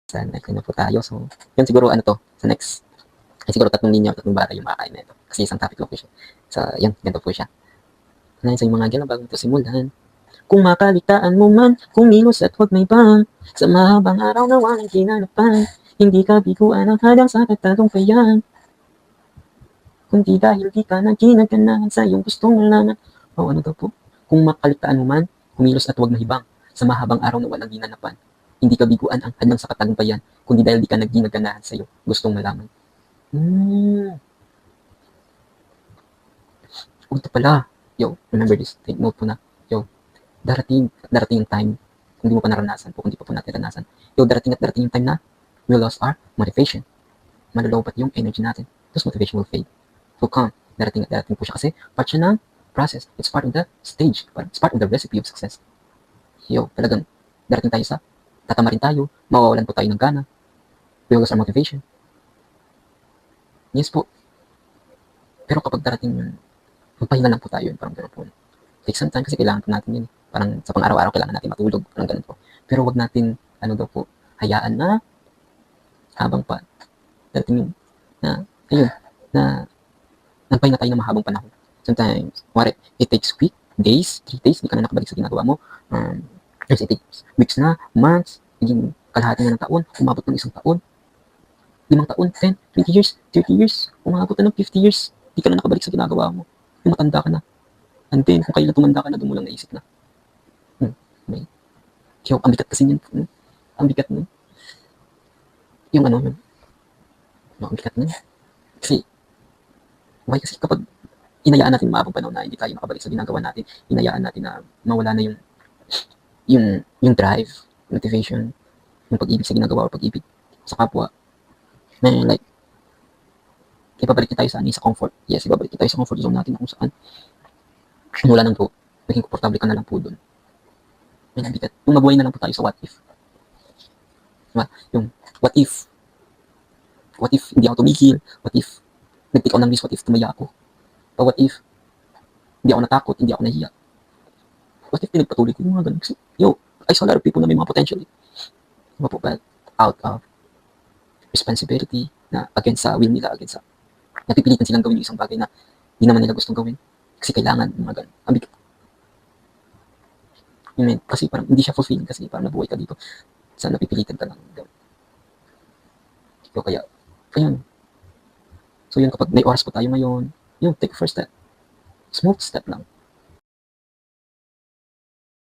Next na po tayo. So, yun siguro ano to, sa next, ay siguro 3 linya o 3 bara yung makakain na ito. Kasi isang topic lang po siya. So, yan, ganito po siya. Ano sa mga gano'n bago ito simulan. Kung makaligtaan mo man, kumilos at huwag may bang, sa mahabang araw na walang kinalapan, hindi ka biguan ang hadang sa katagumpayan. Kundi dahil di ka nagkinaganahan sa iyong gustong malaman. O ano daw po? Kung makaligtaan mo man, kumilos at huwag mahibang, sa mahabang araw na walang ginanapan. Hindi ka biguan ang hadlang sa katagumpayan, kundi dahil di ka nagginaganahan sa iyong gustong malaman. Ito pala. Yo, remember this. Take note po na. Yo, darating yung time, kung di mo pa naranasan po, kung di pa po natin naranasan. Yo, darating yung time na we lost our motivation. Malalobat yung energy natin. Thus motivation will fade. So come, darating po siya kasi part siya ng process. It's part of the stage. It's part of the recipe of success. Yo, talagang darating tayo sa tatama rin tayo, mawawalan po tayo ng gana. We will lose our motivation. Yes po. Pero kapag darating yun, magpahinga lang po tayo. Parang gano'n po. Take some time kasi kailangan po natin yun. Parang sa pang-araw-araw kailangan natin matulog. Parang gano'n po. Pero wag natin, ano daw po, hayaan na habang pa darating yun na, ayun, na nagpahinga tayo ng mahabang panahon. Sometimes, it takes weeks, days, 3 days, hindi ka na nakabalik sa ginagawa mo. It takes weeks na, months, naging kalahati na ng taon, umabot ng 1 taon, 5 taon, 10, 20 years, 30 years, umabot na ng 50 years, hindi ka na nakabalik sa ginagawa mo. Yung matanda ka na. And then, kung kailan tumanda ka na, doon mo lang naisip na. May. Kaya, ang bigat kasi yun. Ang bigat nun. Yung ano, yun. Ang bigat nun. Kasi, why? Kasi kapag inayaan natin maabang panahon na hindi tayo makabalik sa ginagawa natin, inayaan natin na mawala na yung drive, motivation, yung pag-ibig sa ginagawa o pag-ibig sa kapwa. Na like, ibabalik tayo sa comfort. Yes, ibabalik tayo sa comfort zone natin na kung saan wala nang po, maging komportable ka na lang po doon. May nabigat. Yung mabuhay na lang po tayo sa what if. Diba? Yung what if hindi ako tumigil, what if nag-take ako ng risk, what if tumaya ako, o what if hindi ako natakot, hindi ako nahiya, what if pinagpatuloy ko yung mga ganun. Kasi, I saw a lot of people na may mga potential. Diba po, but out of responsibility, na against sa will nila, against sa napipilitan silang gawin yung isang bagay na hindi naman nila gustong gawin. Kasi kailangan, mga ganun. Ang bigat. Kasi parang hindi siya fulfilling kasi parang nabuhay ka dito sa napipilitan ka lang gawin. So kaya, ayun. So yun, kapag may oras po tayo ngayon, take first step. Small step lang.